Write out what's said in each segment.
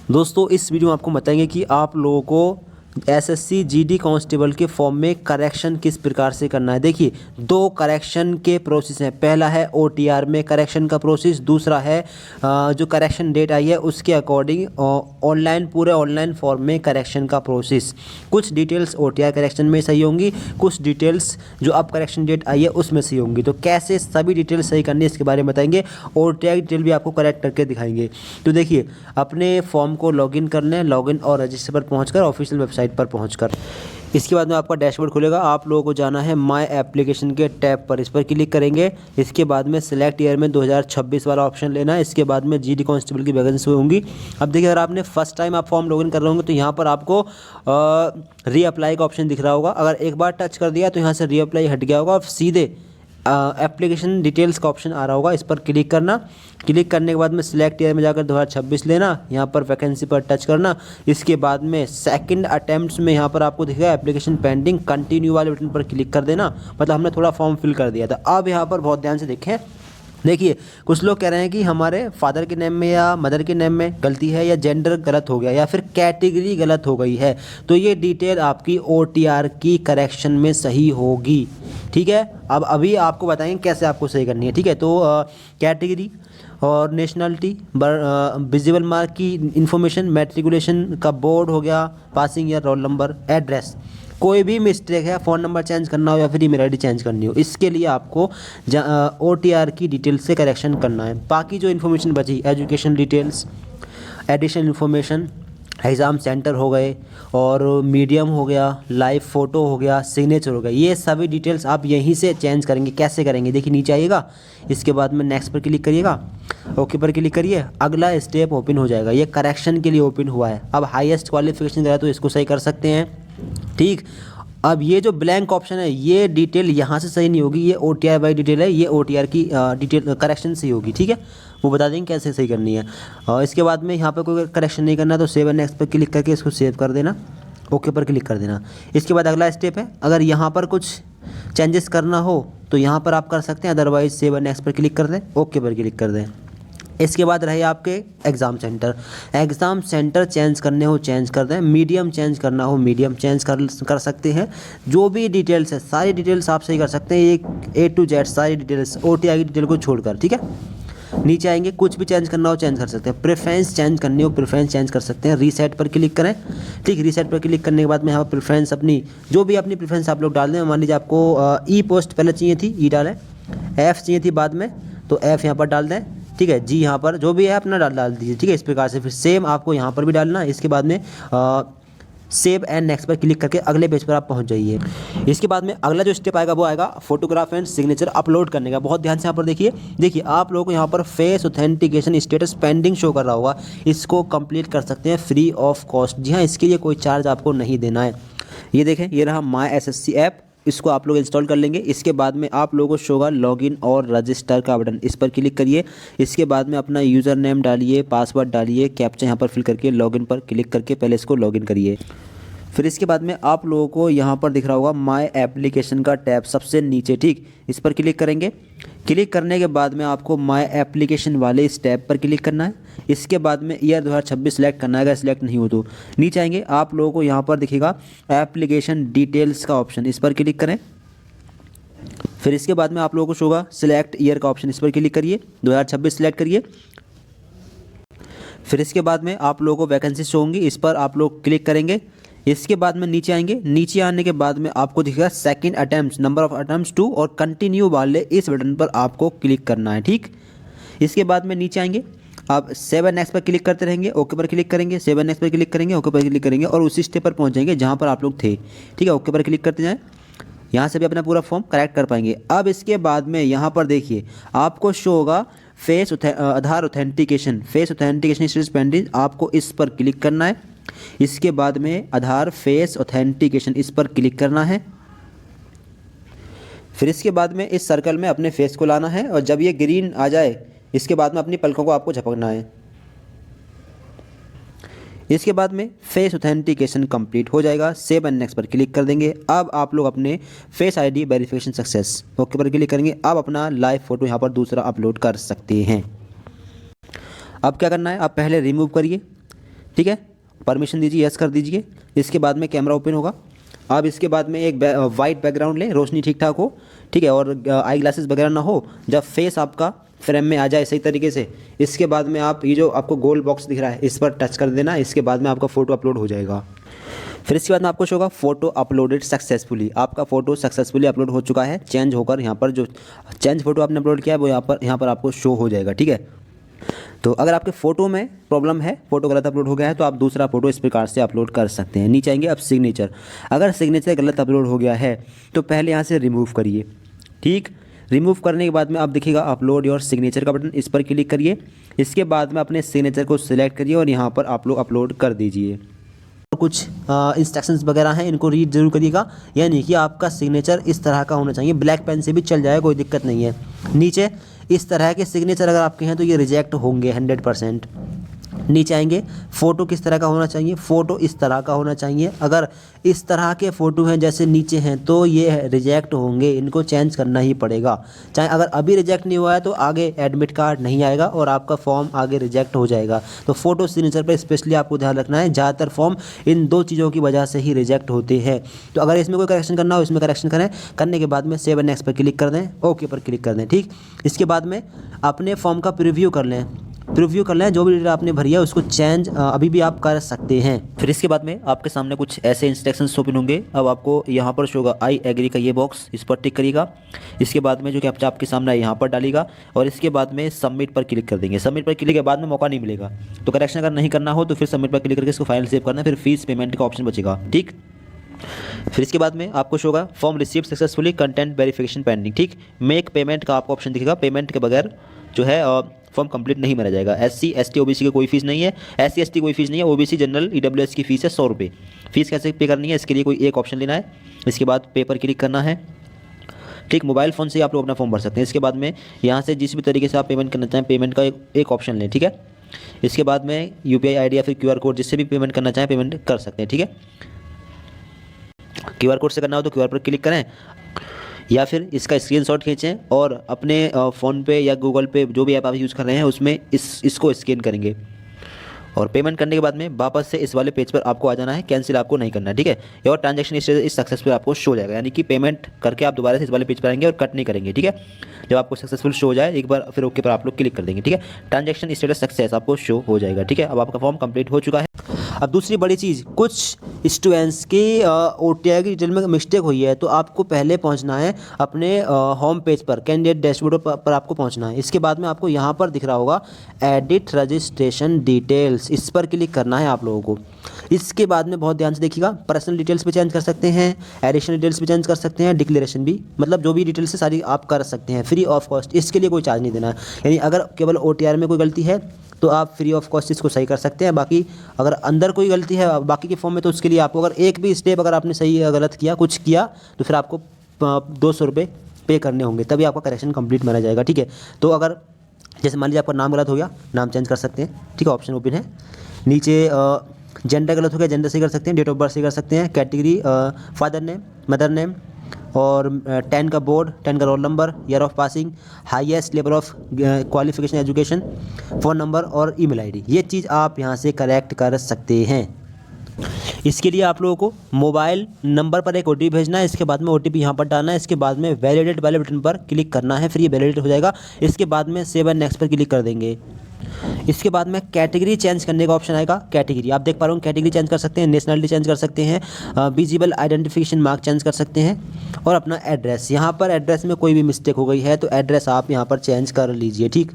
दोस्तों इस वीडियो में आपको बताएंगे कि आप लोगों को एसएससी जीडी कांस्टेबल के फॉर्म में करेक्शन किस प्रकार से करना है। देखिए दो करेक्शन के प्रोसेस हैं। पहला है ओटीआर में करेक्शन का प्रोसेस, दूसरा है जो करेक्शन डेट आई है उसके अकॉर्डिंग ऑनलाइन पूरे ऑनलाइन फॉर्म में करेक्शन का प्रोसेस। कुछ डिटेल्स ओटीआर करेक्शन में सही होंगी, कुछ डिटेल्स जो अब करेक्शन डेट आई है उसमें सही होंगी। तो कैसे सभी डिटेल्स सही करनी है इसके बारे में बताएंगे। ओटीआर डिटेल भी आपको करेक्ट करके दिखाएंगे। तो देखिए अपने फॉर्म को लॉगिन कर लें, लॉगिन और रजिस्टर पर पहुँचकर ऑफिशियल वेबसाइट पर पहुंचकर। इसके बाद में आपका डैशबोर्ड खुलेगा। आप लोगों को जाना है माय एप्लीकेशन के टैब पर, इस पर क्लिक करेंगे। इसके बाद में सिलेक्ट ईयर में 2026 वाला ऑप्शन लेना है। इसके बाद में जीडी कांस्टेबल की वैकेंसी होंगी। अब देखिए अगर आपने फर्स्ट टाइम आप फॉर्म लॉगिन कर रहे होंगे तो यहाँ पर आपको रीअप्लाई का ऑप्शन दिख रहा होगा। अगर एक बार टच कर दिया तो यहाँ से रीअप्लाई हट गया होगा और सीधे एप्लीकेशन डिटेल्स का ऑप्शन आ रहा होगा, इस पर क्लिक करना। क्लिक करने के बाद में सिलेक्ट ईयर में जाकर 2026 लेना, यहाँ पर वैकेंसी पर टच करना। इसके बाद में सेकंड अटेम्प्ट्स में यहाँ पर आपको दिखेगा एप्लीकेशन पेंडिंग, कंटिन्यू वाले बटन पर क्लिक कर देना। मतलब हमने थोड़ा फॉर्म फिल कर दिया था। अब यहाँ पर बहुत ध्यान से देखें। देखिए कुछ लोग कह रहे हैं कि हमारे फादर के नेम में या मदर के नेम में गलती है या जेंडर गलत हो गया या फिर कैटेगरी गलत हो गई है, तो ये डिटेल आपकी ओटीआर की करेक्शन में सही होगी। ठीक है, अब अभी आपको बताएंगे कैसे आपको सही करनी है। ठीक है, तो कैटेगरी और नेशनलिटी, विजिबल मार्क की इंफॉर्मेशन, मैट्रिकुलेशन का बोर्ड हो गया, passing year, roll number, address. कोई भी मिस्टेक है, फ़ोन नंबर चेंज करना हो या फिर ईमेल आईडी चेंज करनी हो, इसके लिए आपको ओटीआर की डिटेल से करेक्शन करना है। बाकी जो इन्फॉर्मेशन बची, education details, additional information, exam centre हो गए और मीडियम हो गया, लाइव फ़ोटो हो गया, सिग्नेचर हो गया, ये सभी डिटेल्स आप यहीं से चेंज करेंगे। कैसे करेंगे देखिए, नीचे आइएगा, इसके बाद में नेक्स्ट पर क्लिक करिएगा, ओके पर क्लिक करिए, अगला स्टेप ओपन हो जाएगा। ये करेक्शन के लिए ओपन हुआ है। अब हाईएस्ट क्वालिफिकेशन है तो इसको सही कर सकते हैं। ठीक, अब ये जो ब्लैंक ऑप्शन है ये डिटेल यहाँ से सही नहीं होगी, ये ओटीआर वाई डिटेल है, ये ओटीआर की डिटेल करेक्शन सही होगी। ठीक है, वो बता देंगे कैसे सही करनी है। और इसके बाद में यहाँ पर कोई करेक्शन नहीं करना तो सेव एंड नेक्स्ट पर क्लिक करके इसको सेव कर देना, ओके पर क्लिक कर देना। इसके बाद अगला स्टेप है, अगर यहाँ पर कुछ चेंजेस करना हो तो यहाँ पर आप कर सकते हैं, अदरवाइज सेव एंड नेक्स्ट पर क्लिक कर दें, ओके पर क्लिक कर दें। इसके बाद रहे आपके exam centre. Exam centre change करने हो चेंज कर दें, मीडियम चेंज करना हो मीडियम चेंज कर सकते हैं। जो भी डिटेल्स है सारी डिटेल्स आप सही कर सकते हैं, ये A to Z सारी डिटेल्स ओटीआर की डिटेल को छोड़कर। ठीक है, नीचे आएंगे, कुछ भी चेंज करना हो चेंज कर सकते हैं। प्रेफरेंस चेंज करनी हो प्रेफरेंस चेंज कर सकते हैं। रीसेट पर क्लिक करें। ठीक, रीसेट पर क्लिक करने के बाद में यहाँ पर प्रेफरेंस अपनी जो भी अपनी प्रेफरेंस आप लोग डाल दें। मान लीजिए आपको ई पोस्ट पहले चाहिए थी, ई डालें, एफ़ चाहिए थी बाद में तो एफ़ यहाँ पर डाल दें। ठीक है जी, यहाँ पर जो भी है अपना डाल दीजिए। ठीक है, इस प्रकार से फिर सेम आपको यहाँ पर भी डालना। इसके बाद में सेव एंड नेक्स्ट पर क्लिक करके अगले पेज पर आप पहुँच जाइए। इसके बाद में अगला जो स्टेप आएगा वो आएगा फोटोग्राफ एंड सिग्नेचर अपलोड करने का। बहुत ध्यान से यहाँ पर देखिए आप लोगों को यहाँ पर face authentication status pending show कर रहा होगा, इसको कंप्लीट कर सकते हैं फ्री ऑफ कॉस्ट। जी हाँ, इसके लिए कोई चार्ज आपको नहीं देना है। ये देखें, ये रहा माय एसएससी ऐप, इसको आप लोग इंस्टॉल कर लेंगे। इसके बाद में आप लोगों को शो होगा लॉगिन और रजिस्टर का बटन, इस पर क्लिक करिए। इसके बाद में अपना यूज़र नेम डालिए, पासवर्ड डालिए, कैप्चा यहाँ पर फिल करके लॉगिन पर क्लिक करके पहले इसको लॉगिन करिए। फिर इसके बाद में आप लोगों को यहाँ पर दिख रहा होगा माय एप्लीकेशन का टैब सबसे नीचे। ठीक, इस पर क्लिक करेंगे। क्लिक करने के बाद में आपको माय एप्लीकेशन वाले इस टैब पर क्लिक करना है। इसके बाद में ईयर 2026 सेलेक्ट करना है, अगर सेलेक्ट नहीं हो तो नीचे आएंगे, आप लोगों को यहाँ पर दिखेगा एप्लीकेशन डिटेल्स का ऑप्शन, इस पर क्लिक करें। फिर इसके बाद में आप लोगों को शो होगा सिलेक्ट ईयर का ऑप्शन, इस पर क्लिक करिए, 2026 सेलेक्ट करिए। फिर इसके बाद में आप लोगों को वैकेंसी शो होंगी, इस पर आप लोग क्लिक करेंगे। इसके बाद में नीचे आएंगे, नीचे आने के बाद में आपको दिखेगा second attempt, number of attempts 2 और कंटिन्यू वाले इस बटन पर आपको क्लिक करना है। ठीक, इसके बाद में नीचे आएंगे, आप सेव नेक्स्ट पर क्लिक करते रहेंगे, ओके पर क्लिक करेंगे, सेव नेक्स्ट पर क्लिक करेंगे, ओके पर क्लिक करेंगे और उसी स्टेप पर पहुंच जाएंगे जहां पर आप लोग थे। ठीक है, ओके पर क्लिक करते जाएं, यहाँ से भी अपना पूरा फॉर्म करेक्ट कर पाएंगे। अब इसके बाद में यहाँ पर देखिए आपको शो होगा Aadhaar authentication, face authentication status pending, आपको इस पर क्लिक करना है। इसके बाद में आधार फेस ऑथेंटिकेशन, इस पर क्लिक करना है। फिर इसके बाद में इस सर्कल में अपने फेस को लाना है और जब ये ग्रीन आ जाए इसके बाद में अपनी पलकों को आपको झपकना है। इसके बाद में फेस ऑथेंटिकेशन कंप्लीट हो जाएगा, सेव एंड नेक्स्ट पर क्लिक कर देंगे। अब आप लोग अपने face ID verification success, okay पर क्लिक करेंगे। अब अपना लाइव फोटो यहाँ पर दूसरा अपलोड कर सकते हैं। अब क्या करना है, आप पहले रिमूव करिए, ठीक है, परमिशन दीजिए, यस कर दीजिए। इसके बाद में कैमरा ओपन होगा। अब इसके बाद में एक वाइट बैकग्राउंड लें, रोशनी ठीक ठाक हो, ठीक है, और आई ग्लासेस वगैरह ना हो, जब फेस आपका फ्रेम में आ जाए सही तरीके से, इसके बाद में आप ये जो आपको गोल बॉक्स दिख रहा है इस पर टच कर देना। इसके बाद में आपका फ़ोटो अपलोड हो जाएगा। फिर इसके बाद में आपको शो होगा फ़ोटो अपलोडेड सक्सेसफुली। आपका फ़ोटो सक्सेसफुली अपलोड हो चुका है, चेंज होकर यहाँ पर जो चेंज फ़ोटो आपने अपलोड किया है वो यहाँ पर आपको शो हो जाएगा, ठीक है। तो अगर आपके फ़ोटो में प्रॉब्लम है, फ़ोटो गलत अपलोड हो गया है, तो आप दूसरा फ़ोटो इस प्रकार से अपलोड कर सकते हैं। नीचे आएंगे अब सिग्नेचर। अगर सिग्नेचर गलत अपलोड हो गया है तो पहले यहाँ से रिमूव करिए, ठीक। रिमूव करने के बाद में आप देखिएगा अपलोड योर सिग्नेचर का बटन, इस पर क्लिक करिए। इसके बाद में अपने सिग्नेचर को सिलेक्ट करिए और यहाँ पर आप लोग अपलोड कर दीजिए। कुछ इंस्ट्रक्शंस वगैरह हैं, इनको रीड जरूर करिएगा। यानी कि आपका सिग्नेचर इस तरह का होना चाहिए, ब्लैक पेन से भी चल जाए, कोई दिक्कत नहीं है। नीचे इस तरह के सिग्नेचर अगर आपके हैं तो ये रिजेक्ट होंगे 100%। नीचे आएंगे, फ़ोटो किस तरह का होना चाहिए, फ़ोटो इस तरह का होना चाहिए। अगर इस तरह के फ़ोटो हैं जैसे नीचे हैं तो ये रिजेक्ट होंगे, इनको चेंज करना ही पड़ेगा। चाहे अगर अभी रिजेक्ट नहीं हुआ है तो आगे एडमिट कार्ड नहीं आएगा और आपका फॉर्म आगे रिजेक्ट हो जाएगा। तो फ़ोटो सिग्नेचर पर स्पेशली आपको ध्यान रखना है। ज़्यादातर फॉर्म इन दो चीज़ों की वजह से ही रिजेक्ट होते हैं। तो अगर इसमें कोई करेक्शन करना हो इसमें करेक्शन करें, करने के बाद में सेव एंड नेक्स्ट पर क्लिक कर दें, ओके पर क्लिक कर दें, ठीक। इसके बाद में अपने फॉर्म का प्रीव्यू कर लें, जो भी डिटेल आपने भरी है उसको चेंज अभी भी आप कर सकते हैं। फिर इसके बाद में आपके सामने कुछ ऐसे इंस्ट्रक्शंस ओपन होंगे। अब आपको यहाँ पर शो होगा आई एग्री का ये बॉक्स, इस पर टिक करिएगा। इसके बाद में जो कैप्चा आपके सामने यहाँ पर डालिएगा और इसके बाद में सबमिट पर क्लिक कर देंगे। सबमिट पर क्लिक के बाद में मौका नहीं मिलेगा, तो करेक्शन अगर नहीं करना हो तो फिर सबमिट पर क्लिक करके इसको फाइनल सेव करना, फिर फीस पेमेंट का ऑप्शन बचेगा, ठीक। फिर इसके बाद में आपको शो होगा form receive successfully, content verification pending, ठीक। मेक पेमेंट का आपको ऑप्शन दिखेगा। पेमेंट के बगैर जो है फॉर्म कंप्लीट नहीं माना जाएगा। SC ST OBC की कोई फीस नहीं है, SC ST कोई फीस नहीं है। OBC जनरल EWS की फ़ीस है 100 रुपये। फीस कैसे पे करनी है इसके लिए कोई एक ऑप्शन लेना है। इसके बाद पे पर क्लिक करना है, ठीक। मोबाइल फ़ोन से आप लोग अपना फॉर्म भर सकते हैं। इसके बाद में यहाँ से जिस भी तरीके से आप पेमेंट करना चाहें पेमेंट का एक ऑप्शन लें, ठीक है। इसके बाद में UPI ID या फिर QR कोड जिससे भी पेमेंट करना चाहें पेमेंट कर सकते हैं, ठीक है। QR कोड से करना हो तो QR पर क्लिक करें या फिर इसका स्क्रीनशॉट खींचें और अपने फ़ोन पे या गूगल पे जो भी ऐप आप यूज़ कर रहे हैं उसमें इसको स्कैन करेंगे और पेमेंट करने के बाद में वापस से इस वाले पेज पर आपको आ जाना है। कैंसिल आपको नहीं करना है, ठीक है। और ट्रांजैक्शन स्टेटस इस सक्सेसफुल आपको शो हो जाएगा, यानी कि पेमेंट करके आप दोबारा से इस वाले पेज पर आएंगे और कट नहीं करेंगे, ठीक है। जब आपको सक्सेसफुल शो हो जाए एक बार फिर ओके पर आप लोग क्लिक कर देंगे, ठीक है। ट्रांजैक्शन स्टेटस सक्सेस आपको शो हो जाएगा, ठीक है। अब आपका फॉर्म कंप्लीट हो चुका है। अब दूसरी बड़ी चीज़, कुछ स्टूडेंट्स की OTI की डिटेल में मिस्टेक हुई है तो आपको पहले पहुंचना है अपने होम पेज पर, कैंडिडेट डैशबोर्ड पर आपको पहुंचना है। इसके बाद में आपको यहाँ पर दिख रहा होगा एडिट रजिस्ट्रेशन डिटेल्स, इस पर क्लिक करना है आप लोगों को। इसके बाद में बहुत ध्यान से देखिएगा, पर्सनल डिटेल्स भी चेंज कर सकते हैं, एडिशनल डिटेल्स भी चेंज कर सकते हैं, डिक्लेरेशन भी, मतलब जो भी डिटेल्स है सारी आप कर सकते हैं फ्री ऑफ कॉस्ट। इसके लिए कोई चार्ज नहीं देना है, यानी अगर केवल OTR में कोई गलती है तो आप फ्री ऑफ कॉस्ट इसको सही कर सकते हैं। बाकी अगर अंदर कोई गलती है बाकी के फॉर्म में तो उसके लिए आपको अगर एक भी स्टेप अगर आपने सही या गलत किया कुछ किया तो फिर आपको 200 रुपये पे करने होंगे, तभी आपका करेक्शन कंप्लीट माना जाएगा, ठीक है। तो अगर जैसे मान लीजिए आपका नाम गलत हो गया, नाम चेंज कर सकते हैं, ठीक है, ऑप्शन ओपन है। नीचे जेंडर गलत हो गया, जेंडर सही कर सकते हैं, डेट ऑफ बर्थ सही कर सकते हैं, category father name, mother name, और 10 का बोर्ड, 10 का roll number, year of passing, highest level of qualification education, phone number और ईमेल आईडी, ये चीज़ आप यहाँ से करेक्ट कर सकते हैं। इसके लिए आप लोगों को मोबाइल नंबर पर एक OTP भेजना है, इसके बाद में OTP यहाँ पर डालना है, इसके बाद में वैलिडेट वाले बटन पर क्लिक करना है, फिर ये वैलिडेट हो जाएगा। इसके बाद में सेव एंड नेक्स्ट पर क्लिक कर देंगे। इसके बाद में कैटेगरी चेंज करने का ऑप्शन आएगा। कैटेगरी आप देख पा रहे हो, कैटेगरी चेंज कर सकते हैं, नेशनलिटी चेंज कर सकते हैं, विजिबल आइडेंटिफिकेशन मार्क चेंज कर सकते हैं और अपना एड्रेस, यहाँ पर एड्रेस में कोई भी मिस्टेक हो गई है तो एड्रेस आप यहाँ पर चेंज कर लीजिए, ठीक।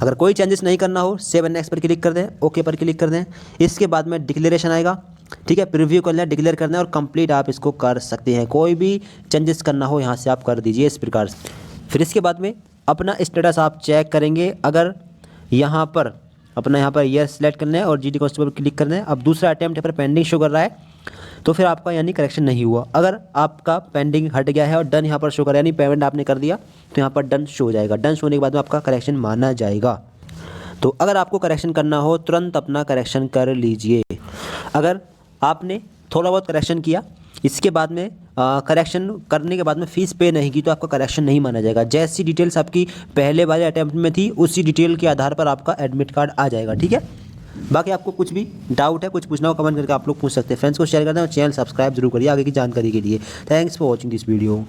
अगर कोई चेंजेस नहीं करना हो सेव एंड नेक्स्ट पर क्लिक कर दें, ओके पर क्लिक कर दें। इसके बाद में डिक्लेरेशन आएगा, ठीक है, प्रीव्यू करना है, डिक्लेयर करना है और कंप्लीट आप इसको कर सकते हैं। कोई भी चेंजेस करना हो यहाँ से आप कर दीजिए इस प्रकार से। फिर इसके बाद में अपना स्टेटस आप चेक करेंगे। अगर यहाँ पर अपना यहाँ पर ईयर सेलेक्ट करना है और GD कांस्टेबल पर क्लिक करना है। अब दूसरा अटैम्प्ट पर पेंडिंग शो कर रहा है तो फिर आपका यानी करेक्शन नहीं हुआ। अगर आपका पेंडिंग हट गया है और डन यहाँ पर शो कर रहा है यानी पेमेंट आपने कर दिया तो यहाँ पर डन शो हो जाएगा। डन शो होने के बाद में आपका करेक्शन माना जाएगा। तो अगर आपको करेक्शन करना हो तुरंत अपना करेक्शन कर लीजिए। अगर आपने थोड़ा बहुत करेक्शन किया इसके बाद में करेक्शन करने के बाद में फ़ीस पे नहीं की तो आपका करेक्शन नहीं माना जाएगा। जैसी डिटेल्स आपकी पहले वाले अटैम्प्ट में थी उसी डिटेल के आधार पर आपका एडमिट कार्ड आ जाएगा, ठीक है। बाकी आपको कुछ भी डाउट है, कुछ पूछना हो, कमेंट करके आप लोग पूछ सकते हैं। फ्रेंड्स को शेयर करना और चैनल सब्सक्राइब जरूर करिए आगे की जानकारी के लिए। Thanks for watching this video.